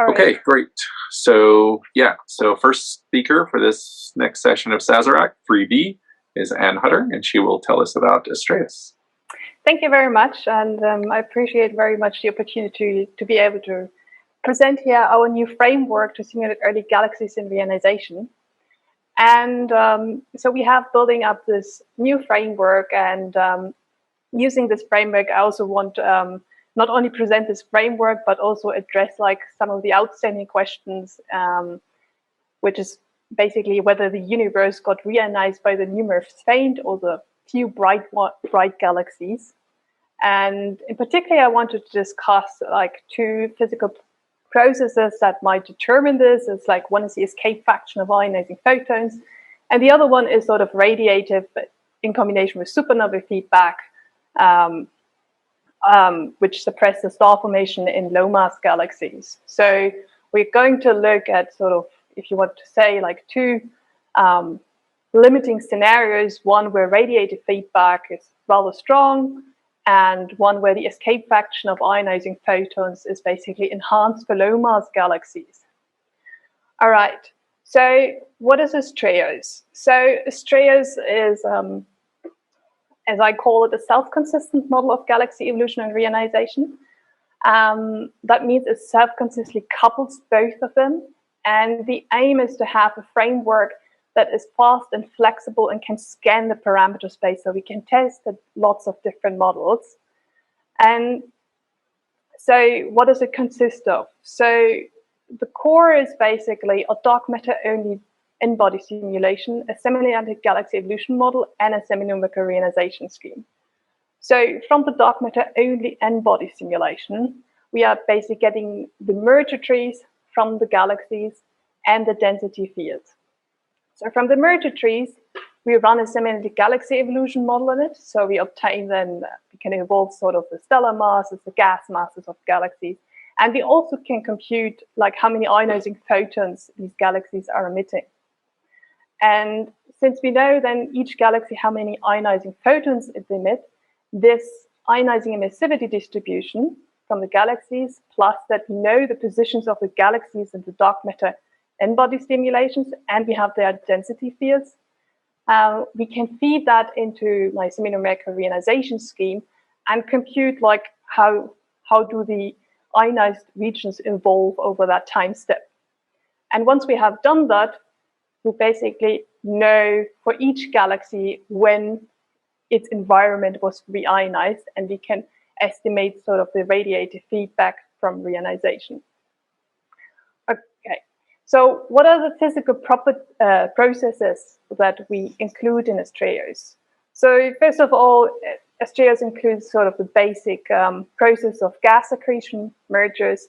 All right. Okay, great. So first speaker for this next session of SAZERAC 3B is Anne Hutter, and she will tell us about Astraeus. Thank you very much, and I appreciate very much the opportunity to be able to present here our new framework to simulate early galaxies in reionization. And so we have building up this new framework, and using this framework, I also want to not only present this framework, but also address like some of the outstanding questions, which is basically whether the universe got reionized by the numerous faint or the few bright galaxies. And in particular, I wanted to discuss like two physical processes that might determine this. It's like one is the escape fraction of ionizing photons, and the other one is sort of radiative, but in combination with supernova feedback, which suppress the star formation in low mass galaxies. So we're going to look at sort of, if you want to say, like two limiting scenarios, one where radiative feedback is rather strong, and one where the escape fraction of ionizing photons is basically enhanced for low mass galaxies. All right, so what is Astraeus? So Astraeus is, as I call it, a self-consistent model of galaxy evolution and reionization. That means it self-consistently couples both of them, and the aim is to have a framework that is fast and flexible and can scan the parameter space, so we can test lots of different models. And so what does it consist of? So the core is basically a dark matter only n-body simulation, a semi-analytic galaxy evolution model, and a semi-numerical reionization scheme. So from the dark matter only n-body simulation, we are basically getting the merger trees from the galaxies and the density fields. So from the merger trees, we run a semi-analytic galaxy evolution model on it. So we obtain then, we can evolve sort of the stellar masses, the gas masses of galaxies. And we also can compute like how many ionizing photons these galaxies are emitting. And since we know then each galaxy how many ionizing photons it emits, this ionizing emissivity distribution from the galaxies, plus that we know the positions of the galaxies in the dark matter n-body simulations, and we have their density fields, we can feed that into my semi-numerical reionization scheme and compute like how do the ionized regions evolve over that time step. And once we have done that, we basically know for each galaxy when its environment was reionized, and we can estimate sort of the radiative feedback from reionization. Okay, so what are the physical processes that we include in Astraeus? So first of all, Astraeus includes sort of the basic process of gas accretion, mergers,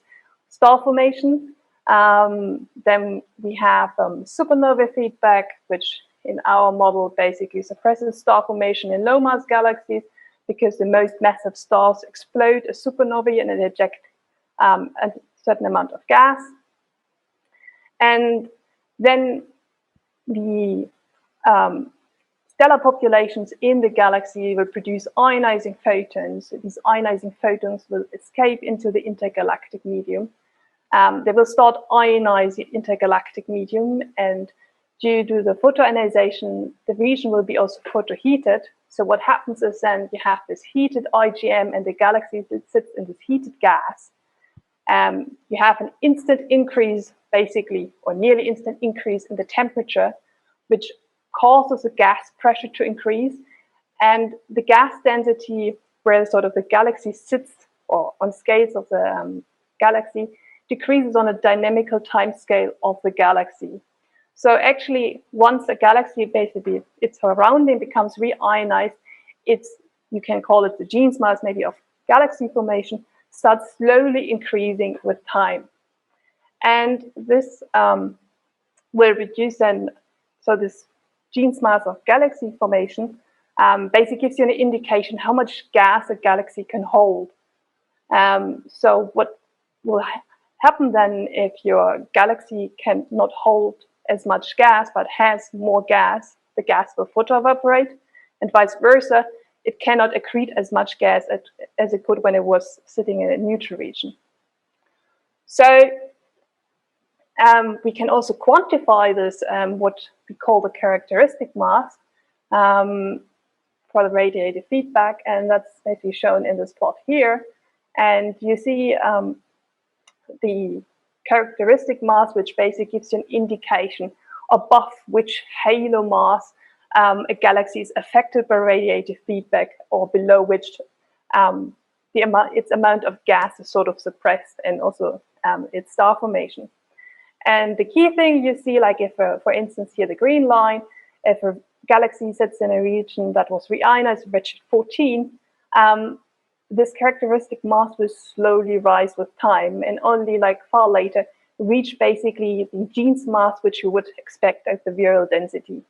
star formation. Then we have supernova feedback, which in our model basically suppresses star formation in low mass galaxies, because the most massive stars explode as supernovae and eject a certain amount of gas. And then the stellar populations in the galaxy will produce ionizing photons. These ionizing photons will escape into the intergalactic medium. They will start ionizing intergalactic medium, and due to the photoionization, the region will be also photoheated. So what happens is then you have this heated IgM, and the galaxy sits in this heated gas. You have an instant increase, basically, or nearly instant increase in the temperature, which causes the gas pressure to increase. And the gas density, where sort of the galaxy sits, or on scales of the galaxy, decreases on a dynamical time scale of the galaxy. So actually, once a galaxy basically, its surrounding becomes reionized, you can call it the gene mass maybe of galaxy formation, starts slowly increasing with time. And this will reduce then, so this gene mass of galaxy formation basically gives you an indication how much gas a galaxy can hold. So what will happen then if your galaxy cannot hold as much gas but has more gas, the gas will photoevaporate, and vice versa, it cannot accrete as much gas as it could when it was sitting in a neutral region. So We can also quantify this, what we call the characteristic mass for the radiative feedback, and that's basically shown in this plot here. And you see the characteristic mass, which basically gives you an indication above which halo mass a galaxy is affected by radiative feedback, or below which its amount of gas is sort of suppressed, and also its star formation. And the key thing you see, like if, for instance, here the green line, if a galaxy sits in a region that was reionized with redshift 14, this characteristic mass will slowly rise with time, and only like far later reach basically the Jeans mass, which you would expect as the virial density.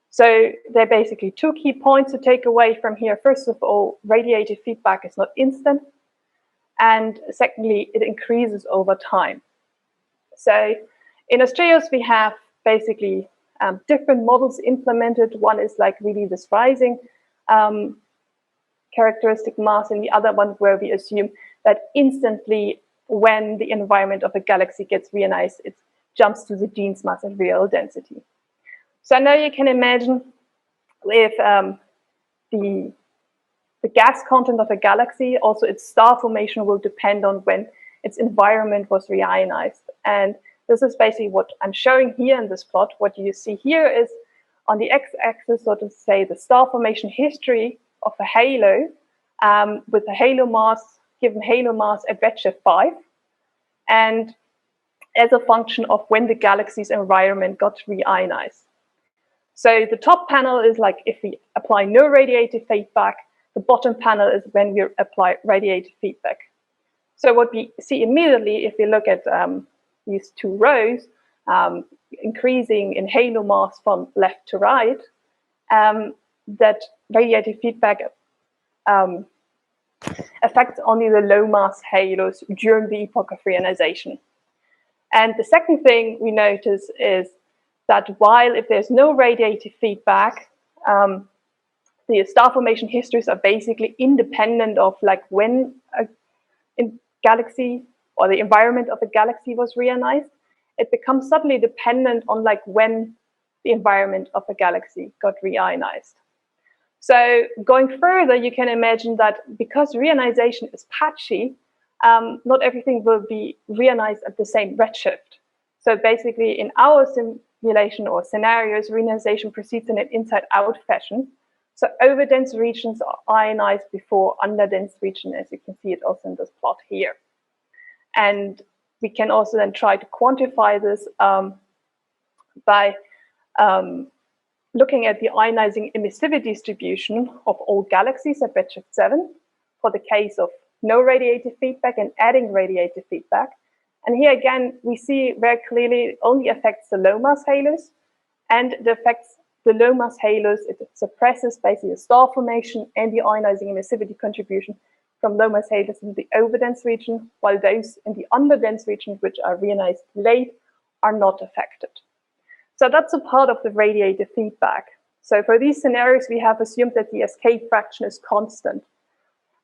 So there are basically two key points to take away from here. First of all, radiative feedback is not instant. And secondly, it increases over time. So in Astraeus, we have basically different models implemented. One is like really this rising characteristic mass, and the other one where we assume that instantly when the environment of a galaxy gets reionized, it jumps to the Jeans mass and virial density. So now you can imagine if the gas content of a galaxy, also its star formation, will depend on when its environment was reionized. And this is basically what I'm showing here in this plot. What you see here is on the x-axis, so to say, the star formation history of a halo with a halo mass, given halo mass at redshift 5, and as a function of when the galaxy's environment got reionized. So the top panel is like if we apply no radiative feedback. The bottom panel is when we apply radiative feedback. So what we see immediately, if we look at these two rows, increasing in halo mass from left to right, that radiative feedback affects only the low mass halos during the epoch of reionization. And the second thing we notice is that while if there's no radiative feedback, the star formation histories are basically independent of like when a galaxy or the environment of a galaxy was reionized. It becomes suddenly dependent on like when the environment of a galaxy got reionized. So going further, you can imagine that because reionization is patchy, not everything will be reionized at the same redshift. So basically in our simulation or scenarios, reionization proceeds in an inside-out fashion. So overdense regions are ionized before underdense regions, as you can see it also in this plot here. And we can also then try to quantify this by looking at the ionizing emissivity distribution of all galaxies at redshift 7 for the case of no radiative feedback and adding radiative feedback. And here again, we see very clearly it only affects the low mass halos, and it affects the low mass halos. It suppresses basically the star formation and the ionizing emissivity contribution from low mass halos in the overdense region, while those in the underdense region, which are reionized late, are not affected. So that's a part of the radiative feedback. So for these scenarios, we have assumed that the escape fraction is constant.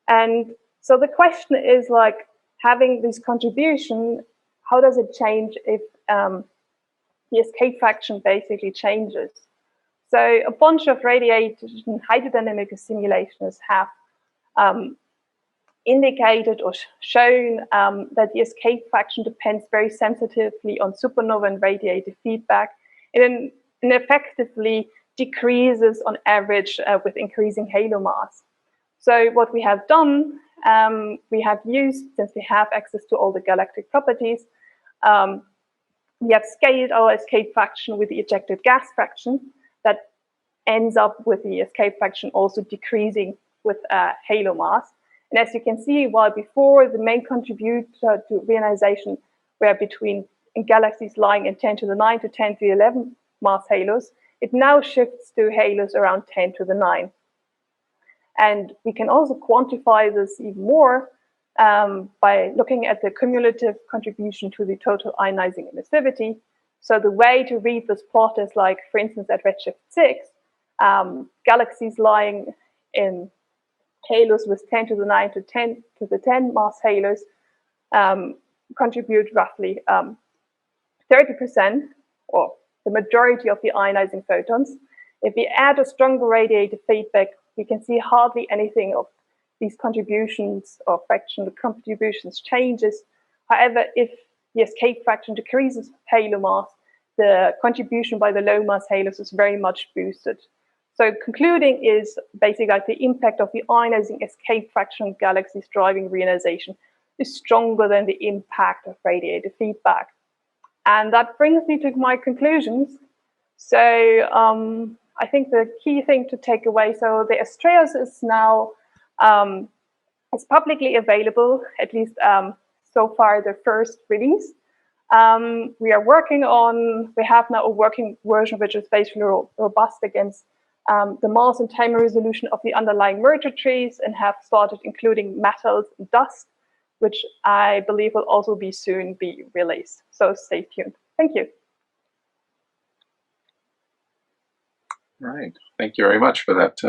And so the question is like, having this contribution, how does it change if the escape fraction basically changes? So a bunch of radiation hydrodynamic simulations have indicated or shown that the escape fraction depends very sensitively on supernova and radiative feedback, and effectively decreases on average with increasing halo mass. So what we have done, we have used, since we have access to all the galactic properties, we have scaled our escape fraction with the ejected gas fraction that ends up with the escape fraction also decreasing with halo mass. And as you can see, while before the main contributor to reionization were between galaxies lying in 10 to the 9 to 10 to the 11 mass halos, it now shifts to halos around 10 to the 9. And we can also quantify this even more by looking at the cumulative contribution to the total ionizing emissivity. So the way to read this plot is like, for instance, at redshift 6, galaxies lying in halos with 10 to the 9 to 10 to the 10 mass halos contribute roughly 30%, or the majority of the ionizing photons. If we add a stronger radiative feedback, we can see hardly anything of these contributions or fractional contributions changes. However, if the escape fraction decreases with halo mass, the contribution by the low mass halos is very much boosted. So concluding is basically like the impact of the ionizing escape fraction galaxies driving reionization is stronger than the impact of radiative feedback. And that brings me to my conclusions. So I think the key thing to take away, so the Astraeus is now it's publicly available, at least so far the first release. We have now a working version which is basically robust against the mass and time resolution of the underlying merger trees, and have started including metals and dust, which I believe will also soon be released. So stay tuned. Thank you. All right. Thank you very much for that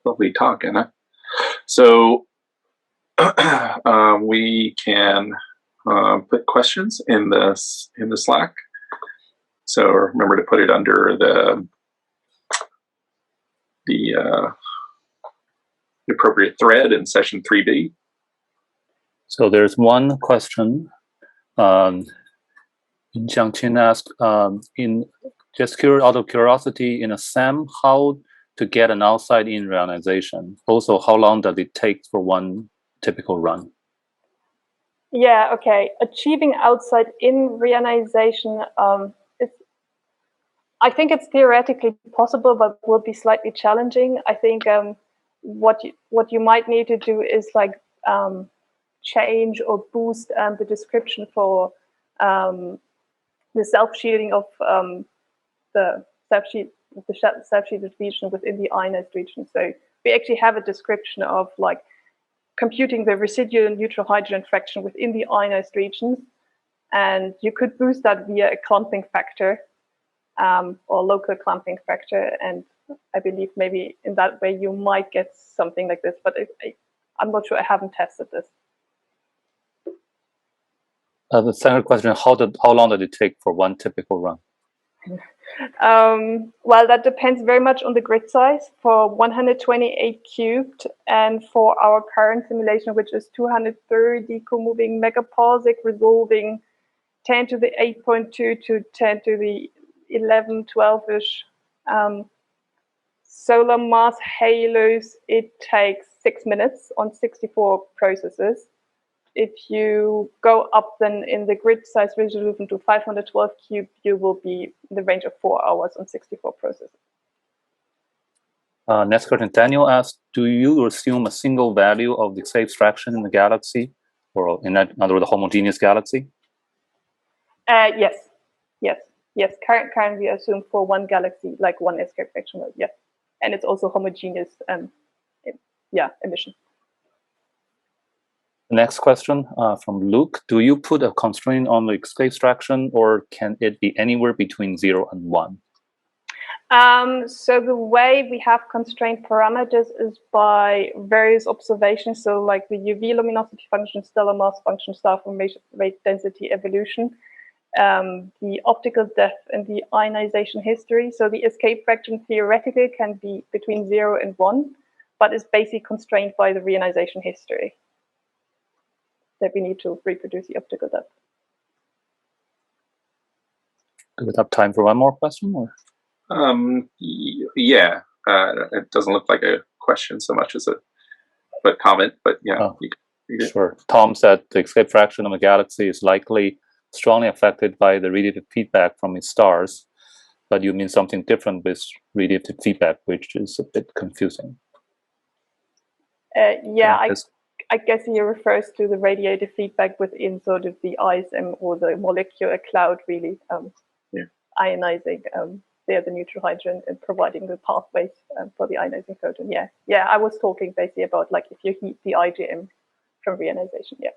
lovely talk, Anna. So we can put questions in the Slack. So remember to put it under the appropriate thread in session 3B. So there's one question. Jiangqin asked, out of curiosity, in a SAM, how to get an outside-in reionization? Also, how long does it take for one typical run? Yeah, okay. Achieving outside-in reionization, I think it's theoretically possible, but will be slightly challenging. I think what you might need to do is like change or boost the description for the self-shielding of the self-shielded region within the ionized region. So we actually have a description of like computing the residual neutral hydrogen fraction within the ionized regions, and you could boost that via a clumping factor or local clumping factor, and I believe maybe in that way you might get something like this, but I'm not sure. I haven't tested this. The second question, how long did it take for one typical run? Well, that depends very much on the grid size. For 128 cubed, and for our current simulation, which is 230 co-moving megaparsec, resolving 10 to the 8.2 to 10 to the 11, 12-ish solar mass halos, it takes 6 minutes on 64 processes. If you go up then in the grid size resolution to 512 cube, you will be in the range of 4 hours on 64 processes. Next question, Daniel asked, do you assume a single value of the escape fraction in the galaxy, or in other words, the homogeneous galaxy? Yes. Currently we assume for one galaxy, like one escape fraction, yeah. And it's also homogeneous emission. Next question from Luke. Do you put a constraint on the escape fraction, or can it be anywhere between 0 and 1? So the way we have constraint parameters is by various observations. So like the UV luminosity function, stellar mass function, star formation rate, density, evolution, the optical depth, and the ionization history. So the escape fraction theoretically can be between 0 and 1, but is basically constrained by the reionization history that we need to reproduce the optical depth. Do we have time for one more question? Or? Yeah, it doesn't look like a question so much as a comment, but yeah. Oh, sure. Tom said the escape fraction of a galaxy is likely strongly affected by the radiative feedback from its stars, but you mean something different with radiative feedback, which is a bit confusing. I guess he refers to the radiative feedback within sort of the ISM or the molecular cloud, really, ionizing the neutral hydrogen and providing the pathways for the ionizing photon. Yeah, I was talking basically about like if you heat the IgM from reionization. Yeah.